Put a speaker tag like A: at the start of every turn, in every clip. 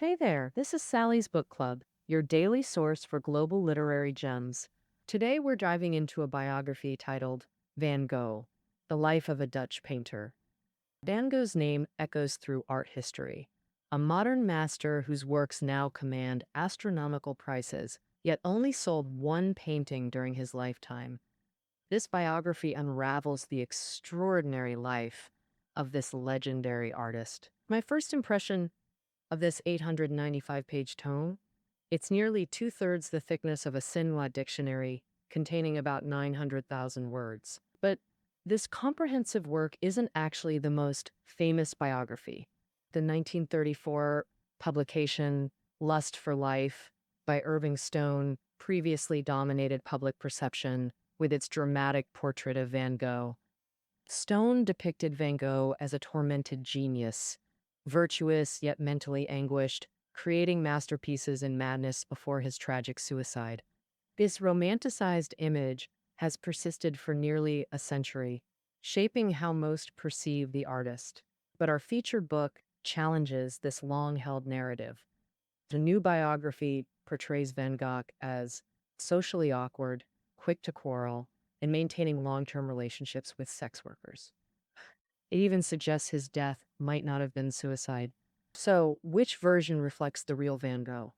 A: Hey there, this is Sally's Book Club, your daily source for global literary gems. Today we're diving into a biography titled Van Gogh, The Life of a Dutch Painter. Van Gogh's name echoes through art history, a modern master whose works now command astronomical prices, yet only sold one painting during his lifetime. This biography unravels the extraordinary life of this legendary artist. My first impression of this 895-page tome, it's nearly two-thirds the thickness of a Sinwa dictionary, containing about 900,000 words. But this comprehensive work isn't actually the most famous biography. The 1934 publication, Lust for Life, by Irving Stone, previously dominated public perception with its dramatic portrait of Van Gogh. Stone depicted Van Gogh as a tormented genius, virtuous yet mentally anguished, creating masterpieces in madness before his tragic suicide. This romanticized image has persisted for nearly a century, shaping how most perceive the artist. But our featured book challenges this long-held narrative. The new biography portrays Van Gogh as socially awkward, quick to quarrel, and maintaining long-term relationships with sex workers. It even suggests his death might not have been suicide. So, which version reflects the real Van Gogh?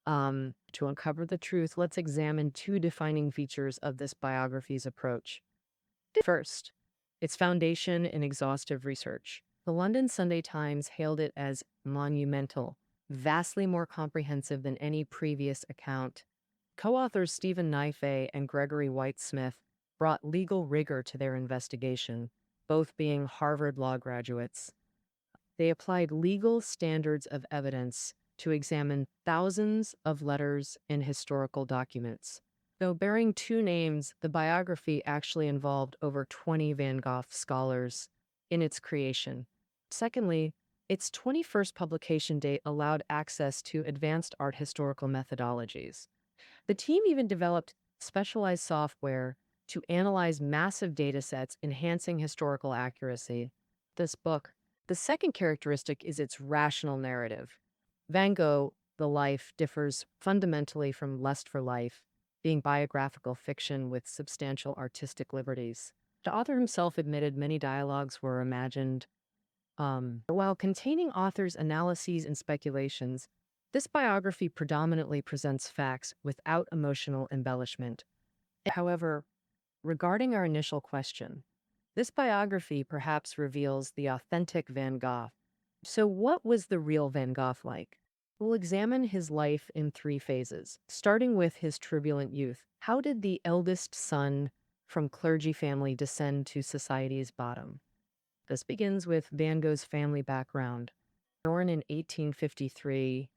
A: To uncover the truth, let's examine two defining features of this biography's approach. First, its foundation in exhaustive research. The London Sunday Times hailed it as monumental, vastly more comprehensive than any previous account. Co-authors Stephen Naife and Gregory White-Smith brought legal rigor to their investigation, both being Harvard Law graduates. They applied legal standards of evidence to examine thousands of letters and historical documents. Though bearing two names, the biography actually involved over 20 Van Gogh scholars in its creation. Secondly, its 21st publication date allowed access to advanced art historical methodologies. The team even developed specialized software to analyze massive data sets, enhancing historical accuracy. The second characteristic is its rational narrative. Van Gogh, The Life, differs fundamentally from Lust for Life, being biographical fiction with substantial artistic liberties. The author himself admitted many dialogues were imagined. While containing authors' analyses and speculations, this biography predominantly presents facts without emotional embellishment. However, regarding our initial question, this biography perhaps reveals the authentic Van Gogh. So what was the real Van Gogh like? We'll examine his life in three phases, starting with his turbulent youth. How did the eldest son from clergy family descend to society's bottom? This begins with Van Gogh's family background. Born in 1853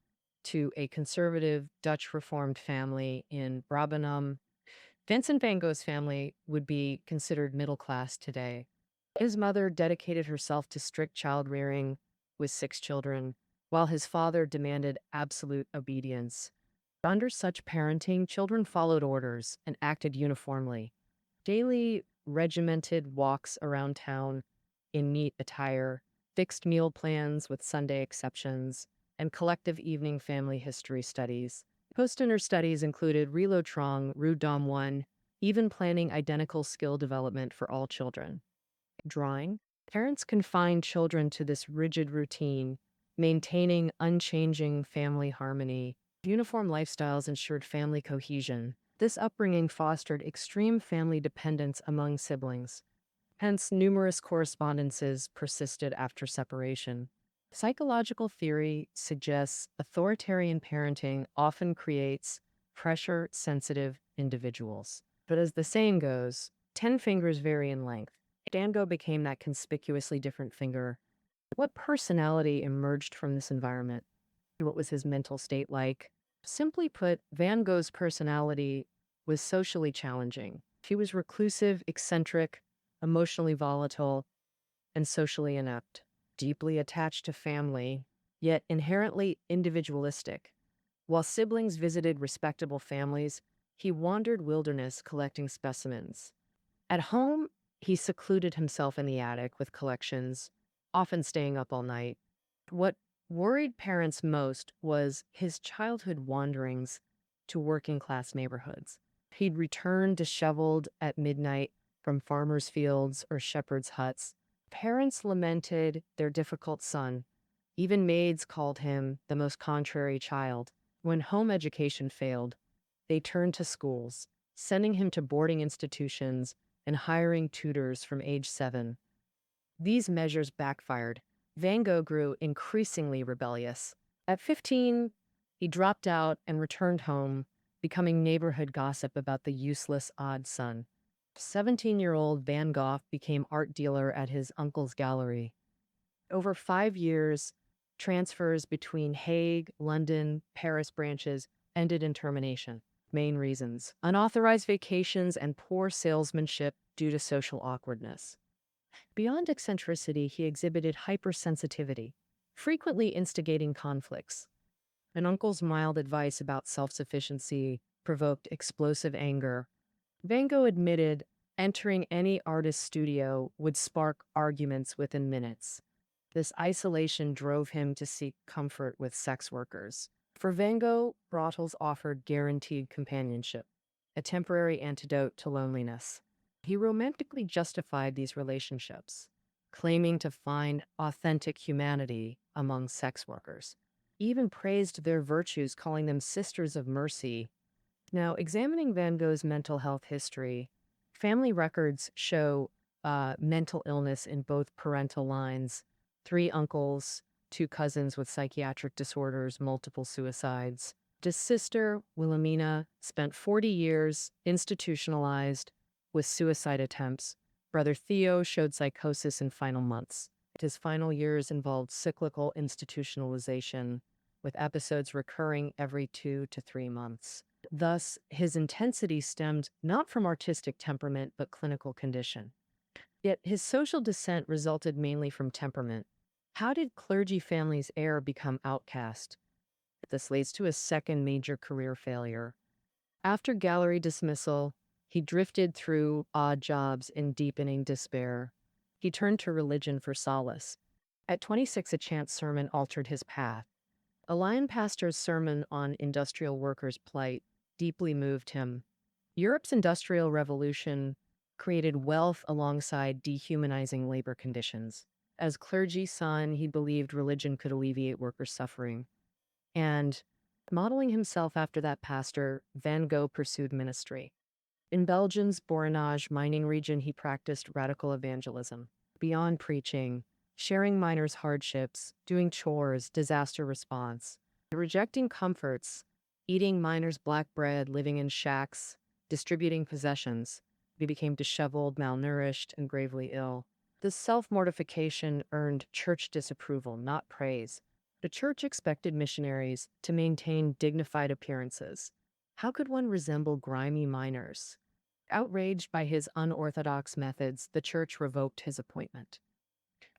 A: to a conservative Dutch Reformed family in Brabant, Vincent van Gogh's family would be considered middle class today. His mother dedicated herself to strict child rearing with 6 children, while his father demanded absolute obedience. Under such parenting, children followed orders and acted uniformly. Daily regimented walks around town in neat attire, fixed meal plans with Sunday exceptions, and collective evening family history studies. Post-dinner studies included Relotrong, Rue Dom 1, even planning identical skill development for all children. Drawing. Parents confined children to this rigid routine, maintaining unchanging family harmony. Uniform lifestyles ensured family cohesion. This upbringing fostered extreme family dependence among siblings. Hence, numerous correspondences persisted after separation. Psychological theory suggests authoritarian parenting often creates pressure-sensitive individuals. But as the saying goes, 10 fingers vary in length. Van Gogh became that conspicuously different finger. What personality emerged from this environment? What was his mental state like? Simply put, Van Gogh's personality was socially challenging. He was reclusive, eccentric, emotionally volatile, and socially inept. Deeply attached to family, yet inherently individualistic. While siblings visited respectable families, he wandered wilderness collecting specimens. At home, he secluded himself in the attic with collections, often staying up all night. What worried parents most was his childhood wanderings to working class neighborhoods. He'd return disheveled at midnight from farmers' fields or shepherds' huts. Parents lamented their difficult son. Even maids called him the most contrary child. When home education failed, they turned to schools, sending him to boarding institutions and hiring tutors from age 7. These measures backfired. Van Gogh grew increasingly rebellious. At 15, he dropped out and returned home, becoming neighborhood gossip about the useless odd son. 17-year-old Van Gogh became art dealer at his uncle's gallery. Over 5 years, transfers between Hague, London, Paris branches ended in termination. Main reasons: unauthorized vacations and poor salesmanship due to social awkwardness. Beyond eccentricity, he exhibited hypersensitivity, frequently instigating conflicts. An uncle's mild advice about self-sufficiency provoked explosive anger. Van Gogh admitted entering any artist's studio would spark arguments within minutes. This isolation drove him to seek comfort with sex workers. For Van Gogh, brothels offered guaranteed companionship, a temporary antidote to loneliness. He romantically justified these relationships, claiming to find authentic humanity among sex workers. He even praised their virtues, calling them sisters of mercy. Now, examining Van Gogh's mental health history, family records show mental illness in both parental lines: 3 uncles, 2 cousins with psychiatric disorders, multiple suicides. His sister, Wilhelmina, spent 40 years institutionalized with suicide attempts. Brother Theo showed psychosis in final months. His final years involved cyclical institutionalization, with episodes recurring every 2 to 3 months. Thus, his intensity stemmed not from artistic temperament, but clinical condition. Yet his social descent resulted mainly from temperament. How did clergy families' heir become outcast? This leads to a second major career failure. After gallery dismissal, he drifted through odd jobs in deepening despair. He turned to religion for solace. At 26, a chance sermon altered his path. A Lyon pastor's sermon on industrial workers' plight deeply moved him. Europe's Industrial Revolution created wealth alongside dehumanizing labor conditions. As clergy son, he believed religion could alleviate workers' suffering. And modeling himself after that pastor, Van Gogh pursued ministry. In Belgium's Borinage mining region, he practiced radical evangelism. Beyond preaching, sharing miners' hardships, doing chores, disaster response, rejecting comforts, eating miners' black bread, living in shacks, distributing possessions, he became disheveled, malnourished, and gravely ill. This self-mortification earned church disapproval, not praise. The church expected missionaries to maintain dignified appearances. How could one resemble grimy miners? Outraged by his unorthodox methods, the church revoked his appointment.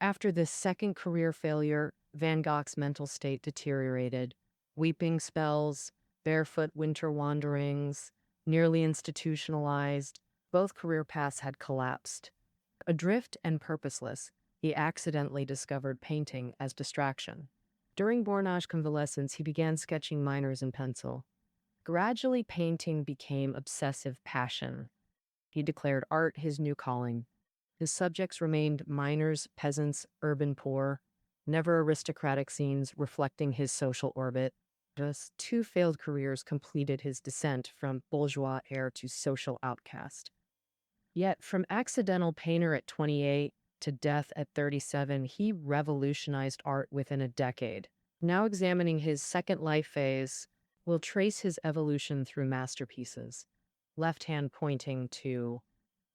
A: After this second career failure, Van Gogh's mental state deteriorated. Weeping spells, barefoot winter wanderings, nearly institutionalized, both career paths had collapsed. Adrift and purposeless, he accidentally discovered painting as distraction. During Borinage convalescence, he began sketching miners in pencil. Gradually, painting became obsessive passion. He declared art his new calling. His subjects remained miners, peasants, urban poor, never aristocratic scenes reflecting his social orbit. Just 2 failed careers completed his descent from bourgeois heir to social outcast. Yet, from accidental painter at 28 to death at 37, he revolutionized art within a decade. Now examining his second life phase, we'll trace his evolution through masterpieces. Left hand pointing to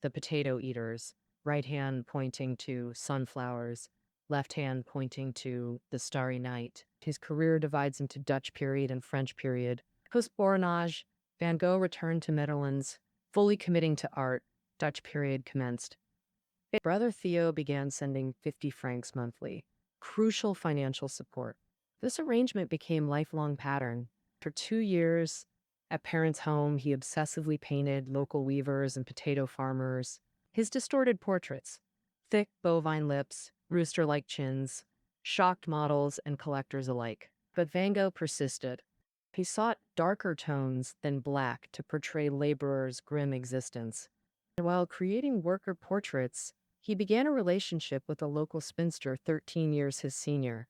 A: the potato eaters, right hand pointing to sunflowers, left hand pointing to the starry night. His career divides into Dutch period and French period. Post-Borinage, Van Gogh returned to Netherlands, fully committing to art. Dutch period commenced. Brother Theo began sending 50 francs monthly, crucial financial support. This arrangement became a lifelong pattern. For 2 years, at parents' home, he obsessively painted local weavers and potato farmers. His distorted portraits, thick bovine lips, rooster-like chins, shocked models and collectors alike. But Van Gogh persisted. He sought darker tones than black to portray laborers' grim existence. And while creating worker portraits, he began a relationship with a local spinster 13 years his senior.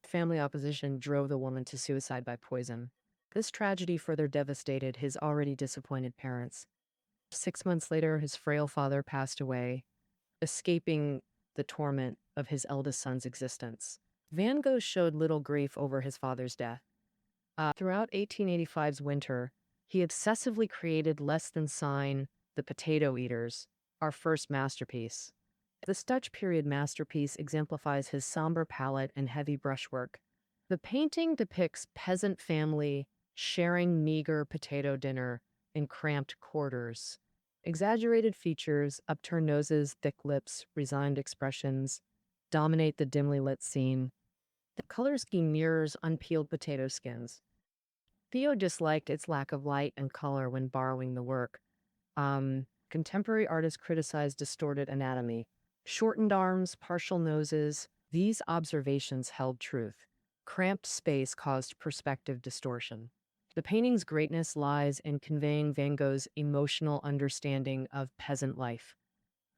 A: Family opposition drove the woman to suicide by poison. This tragedy further devastated his already disappointed parents. 6 months later, his frail father passed away, escaping the torment of his eldest son's existence. Van Gogh showed little grief over his father's death. Throughout 1885's winter, he obsessively created less than sign The Potato Eaters, our first masterpiece. This Dutch period masterpiece exemplifies his somber palette and heavy brushwork. The painting depicts peasant family sharing meager potato dinner in cramped quarters. Exaggerated features, upturned noses, thick lips, resigned expressions dominate the dimly lit scene. The color scheme mirrors unpeeled potato skins. Theo disliked its lack of light and color when borrowing the work. Contemporary artists criticized distorted anatomy, shortened arms, partial noses. These observations held truth. Cramped space caused perspective distortion. The painting's greatness lies in conveying Van Gogh's emotional understanding of peasant life.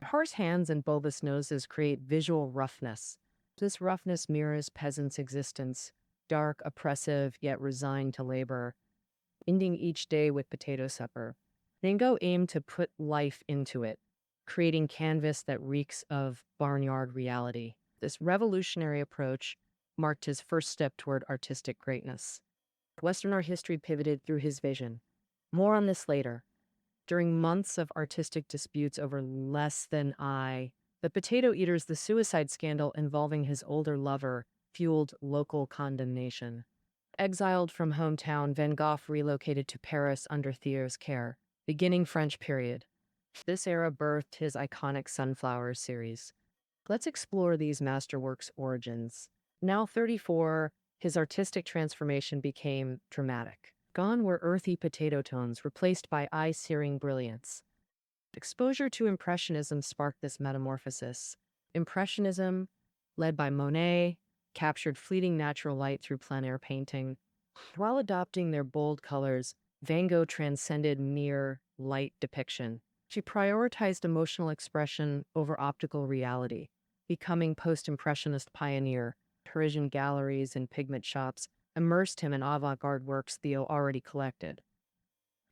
A: Horse hands and bulbous noses create visual roughness. This roughness mirrors peasants' existence, dark, oppressive, yet resigned to labor, ending each day with potato supper. Van Gogh aimed to put life into it, creating canvas that reeks of barnyard reality. This revolutionary approach marked his first step toward artistic greatness. Western art history pivoted through his vision. More on this later. During months of artistic disputes over less than I, the Potato Eaters, the suicide scandal involving his older lover, fueled local condemnation. Exiled from hometown, Van Gogh relocated to Paris under Theo's care, beginning French period. This era birthed his iconic Sunflowers series. Let's explore these masterworks' origins. Now 34, his artistic transformation became dramatic. Gone were earthy potato tones, replaced by eye-searing brilliance. Exposure to Impressionism sparked this metamorphosis. Impressionism, led by Monet, captured fleeting natural light through plein air painting. While adopting their bold colors, Van Gogh transcended mere light depiction. She prioritized emotional expression over optical reality, becoming post-impressionist pioneer. Parisian galleries and pigment shops immersed him in avant-garde works Theo already collected.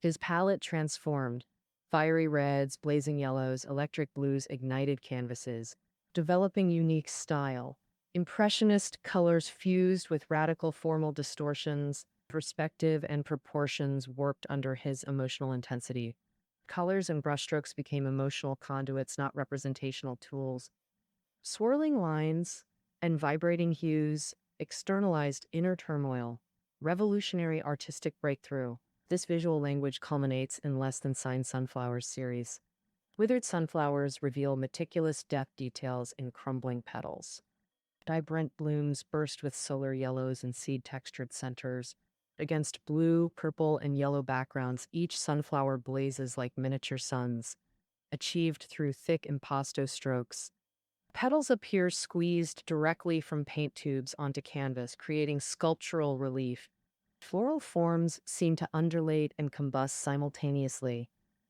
A: His palette transformed. Fiery reds, blazing yellows, electric blues ignited canvases, developing unique style. Impressionist colors fused with radical formal distortions, perspective and proportions warped under his emotional intensity. Colors and brushstrokes became emotional conduits, not representational tools. Swirling lines and vibrating hues externalized inner turmoil, revolutionary artistic breakthrough. This visual language culminates in Less Than Signed Sunflowers series. Withered sunflowers reveal meticulous depth details in crumbling petals. Vibrant blooms burst with solar yellows and seed-textured centers. Against blue, purple, and yellow backgrounds, each sunflower blazes like miniature suns, achieved through thick impasto strokes. Petals appear squeezed directly from paint tubes onto canvas, creating sculptural relief. Floral forms seem to undulate and combust simultaneously.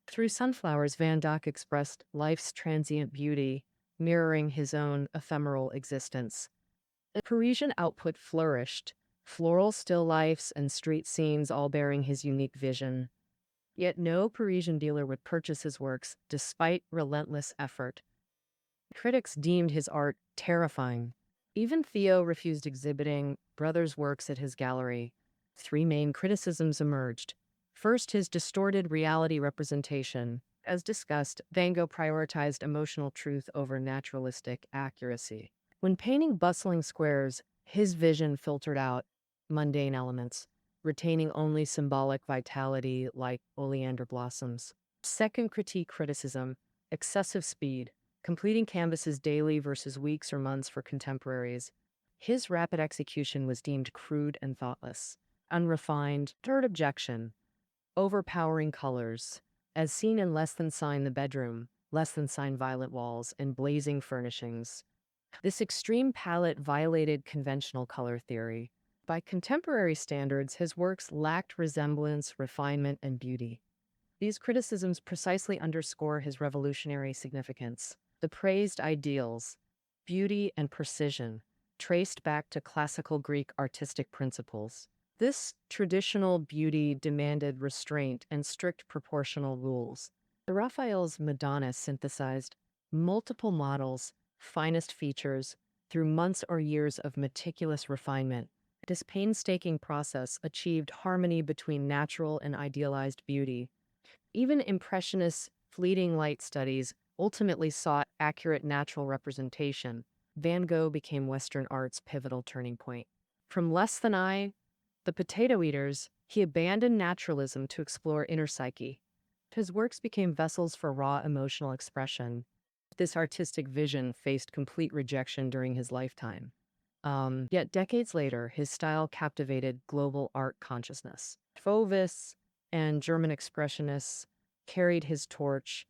A: Through sunflowers, Van Gogh expressed life's transient beauty, mirroring his own ephemeral existence. The Parisian output flourished, floral still lifes and street scenes all bearing his unique vision. Yet no Parisian dealer would purchase his works, despite relentless effort. Critics deemed his art terrifying. Even Theo refused exhibiting brothers' works at his gallery. Three main criticisms emerged. First, his distorted reality representation. As discussed, Van Gogh prioritized emotional truth over naturalistic accuracy. When painting bustling squares, his vision filtered out mundane elements, retaining only symbolic vitality like oleander blossoms. Second criticism, excessive speed. Completing canvases daily versus weeks or months for contemporaries. His rapid execution was deemed crude and thoughtless, unrefined. Third objection, overpowering colors. As seen in Less Than Sign the Bedroom, Less Than Sign violet walls, and blazing furnishings. This extreme palette violated conventional color theory. By contemporary standards, his works lacked resemblance, refinement, and beauty. These criticisms precisely underscore his revolutionary significance. The praised ideals, beauty and precision, traced back to classical Greek artistic principles. This traditional beauty demanded restraint and strict proportional rules. The Raphael's Madonna synthesized multiple models, finest features, through months or years of meticulous refinement. This painstaking process achieved harmony between natural and idealized beauty. Even Impressionists' fleeting light studies ultimately sought accurate natural representation. Van Gogh became Western art's pivotal turning point. From Less Than I, The Potato Eaters, he abandoned naturalism to explore inner psyche. His works became vessels for raw emotional expression. This artistic vision faced complete rejection during his lifetime. Yet decades later, his style captivated global art consciousness. Fauvists and German expressionists carried his torch,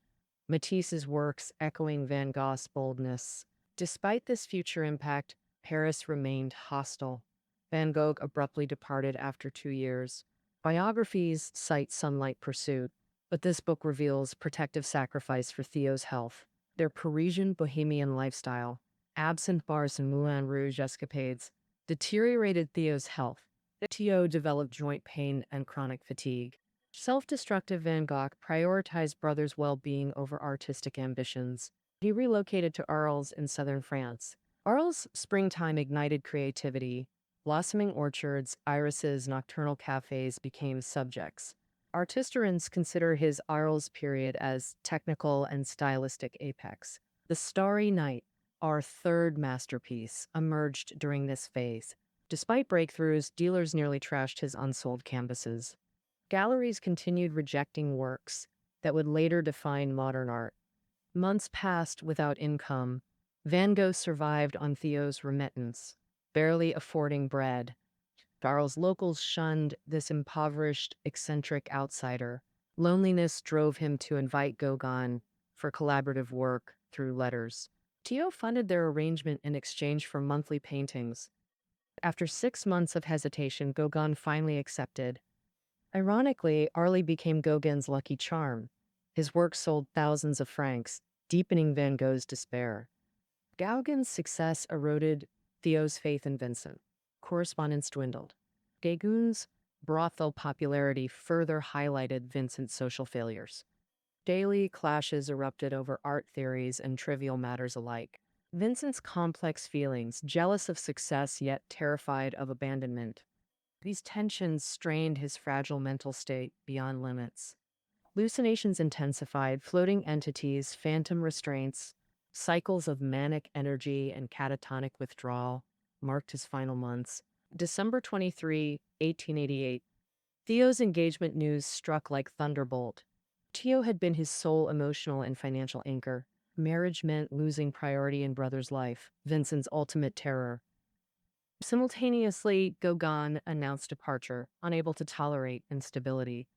A: Matisse's works echoing Van Gogh's boldness. Despite this future impact, Paris remained hostile. Van Gogh abruptly departed after 2 years. Biographies cite sunlight pursuit, but this book reveals protective sacrifice for Theo's health. Their Parisian bohemian lifestyle, absinthe bars and Moulin Rouge escapades, deteriorated Theo's health. Theo developed joint pain and chronic fatigue. Self-destructive Van Gogh prioritized brothers' well-being over artistic ambitions. He relocated to Arles in southern France. Arles' springtime ignited creativity. Blossoming orchards, irises, nocturnal cafes became subjects. Artistorians consider his Arles period as technical and stylistic apex. The Starry Night, our third masterpiece, emerged during this phase. Despite breakthroughs, dealers nearly trashed his unsold canvases. Galleries continued rejecting works that would later define modern art. Months passed without income. Van Gogh survived on Theo's remittance, barely affording bread. Arles locals shunned this impoverished, eccentric outsider. Loneliness drove him to invite Gauguin for collaborative work through letters. Theo funded their arrangement in exchange for monthly paintings. After 6 months of hesitation, Gauguin finally accepted. Ironically, Arles became Gauguin's lucky charm. His work sold thousands of francs, deepening Van Gogh's despair. Gauguin's success eroded Theo's faith in Vincent. Correspondence dwindled. Gauguin's brothel popularity further highlighted Vincent's social failures. Daily clashes erupted over art theories and trivial matters alike. Vincent's complex feelings, jealous of success yet terrified of abandonment. These tensions strained his fragile mental state beyond limits. Hallucinations intensified, floating entities, phantom restraints, cycles of manic energy and catatonic withdrawal marked his final months. December 23, 1888. Theo's engagement news struck like thunderbolt. Theo had been his sole emotional and financial anchor. Marriage meant losing priority in brother's life, Vincent's ultimate terror. Simultaneously, Gauguin announced departure, unable to tolerate instability.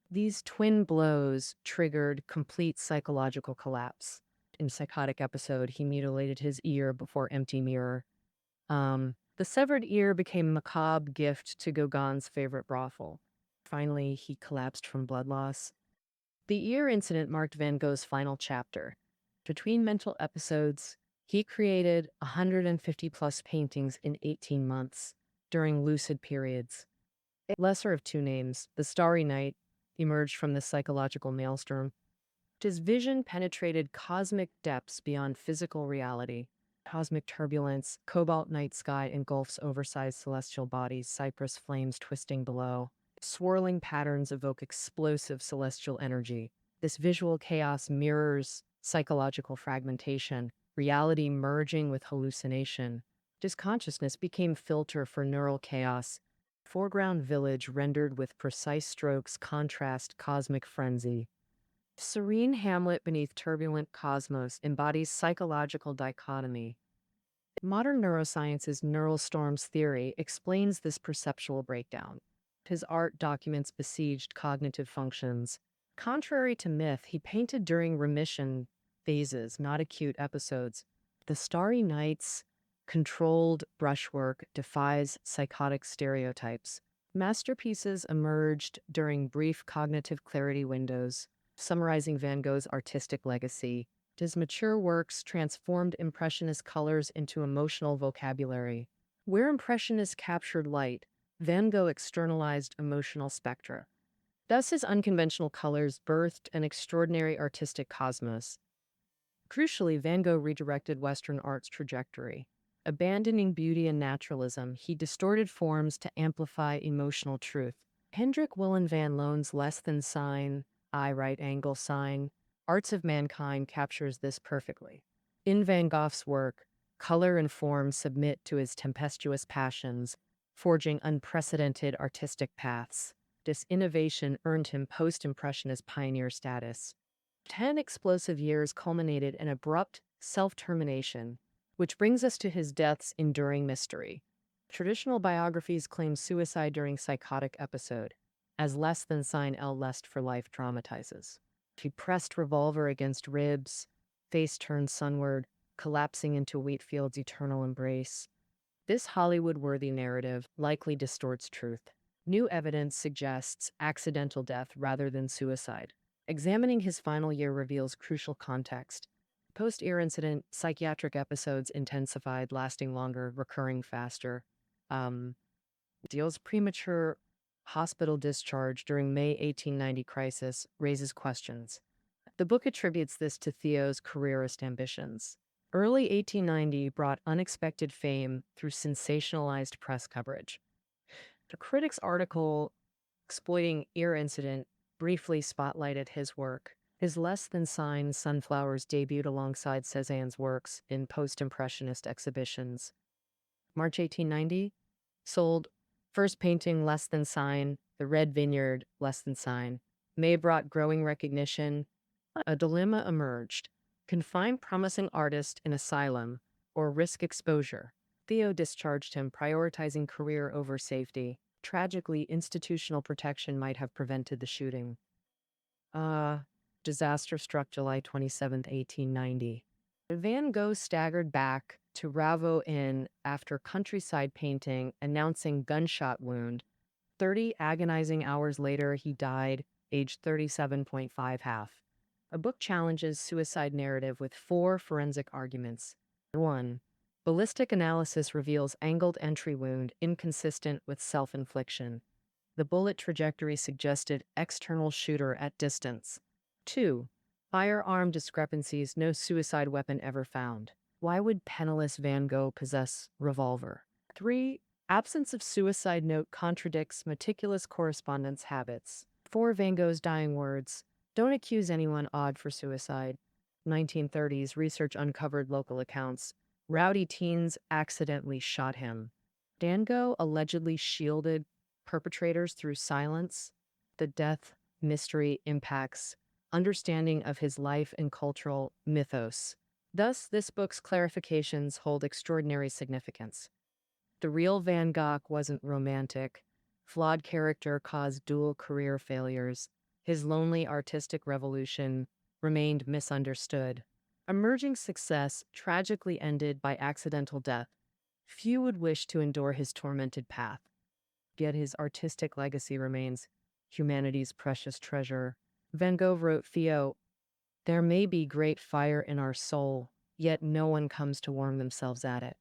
A: These twin blows triggered complete psychological collapse. In a psychotic episode, he mutilated his ear before empty mirror. The severed ear became a macabre gift to Gauguin's favorite brothel. Finally, he collapsed from blood loss. The ear incident marked Van Gogh's final chapter. Between mental episodes, he created 150 plus paintings in 18 months during lucid periods. Lesser of two names, The Starry Night, emerged from this psychological maelstrom. His vision penetrated cosmic depths beyond physical reality. Cosmic turbulence, cobalt night sky engulfs oversized celestial bodies, cypress flames twisting below. Swirling patterns evoke explosive celestial energy. This visual chaos mirrors psychological fragmentation, reality merging with hallucination. His consciousness became filter for neural chaos. Foreground village rendered with precise strokes contrast cosmic frenzy. Serene hamlet beneath turbulent cosmos embodies psychological dichotomy. Modern neuroscience's neural storms theory explains this perceptual breakdown. His art documents besieged cognitive functions. Contrary to myth, he painted during remission phases, not acute episodes. The Starry Night's controlled brushwork defies psychotic stereotypes. Masterpieces emerged during brief cognitive clarity windows, summarizing Van Gogh's artistic legacy. His mature works transformed Impressionist colors into emotional vocabulary. Where Impressionists captured light, Van Gogh externalized emotional spectra. Thus, his unconventional colors birthed an extraordinary artistic cosmos. Crucially, Van Gogh redirected Western art's trajectory. Abandoning beauty and naturalism, he distorted forms to amplify emotional truth. Hendrik Willem van Loon's less than sign, I right angle sign, Arts of Mankind captures this perfectly. In Van Gogh's work, color and form submit to his tempestuous passions, forging unprecedented artistic paths. This innovation earned him post-impressionist pioneer status. 10 explosive years culminated in abrupt self-termination, which brings us to his death's enduring mystery. Traditional biographies claim suicide during psychotic episode, as Less Than Sign L Lest for Life dramatizes. He pressed revolver against ribs, face turned sunward, collapsing into Wheatfield's eternal embrace. This Hollywood-worthy narrative likely distorts truth. New evidence suggests accidental death rather than suicide. Examining his final year reveals crucial context. Post-ear incident, psychiatric episodes intensified, lasting longer, recurring faster. Deal's premature hospital discharge during May 1890 crisis raises questions. The book attributes this to Theo's careerist ambitions. Early 1890 brought unexpected fame through sensationalized press coverage. The critic's article exploiting ear incident briefly spotlighted his work. His Less Than Sign Sunflowers debuted alongside Cézanne's works in post-impressionist exhibitions. March 1890, sold first painting Less Than Sign, The Red Vineyard, Less Than Sign. May brought growing recognition. A dilemma emerged: confine promising artist in asylum or risk exposure. Theo discharged him, prioritizing career over safety. Tragically, institutional protection might have prevented the shooting. Disaster struck July 27, 1890. Van Gogh staggered back to Ravo Inn after countryside painting, announcing gunshot wound. 30 agonizing hours later, he died, aged 37.5 half. A book challenges suicide narrative with 4 forensic arguments. 1. Ballistic analysis reveals angled entry wound inconsistent with self-infliction. The bullet trajectory suggested external shooter at distance. 2. Firearm discrepancies, no suicide weapon ever found. Why would penniless Van Gogh possess revolver? 3. Absence of suicide note contradicts meticulous correspondence habits. 4. Van Gogh's dying words: don't accuse anyone odd for suicide. 1930s research uncovered local accounts. Rowdy teens accidentally shot him. Van Gogh allegedly shielded perpetrators through silence. The death mystery impacts understanding of his life and cultural mythos. Thus, this book's clarifications hold extraordinary significance. The real Van Gogh wasn't romantic. Flawed character caused dual career failures. His lonely artistic revolution remained misunderstood. Emerging success tragically ended by accidental death. Few would wish to endure his tormented path. Yet his artistic legacy remains humanity's precious treasure. Van Gogh wrote Theo, "There may be great fire in our soul, yet no one comes to warm themselves at it.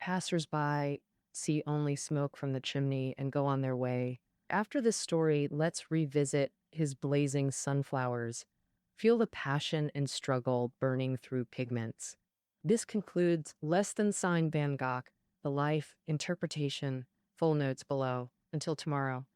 A: Passers-by see only smoke from the chimney and go on their way." After this story, let's revisit his blazing sunflowers. Feel the passion and struggle burning through pigments. This concludes Less Than Sign Van Gogh, the life, interpretation, full notes below. Until tomorrow.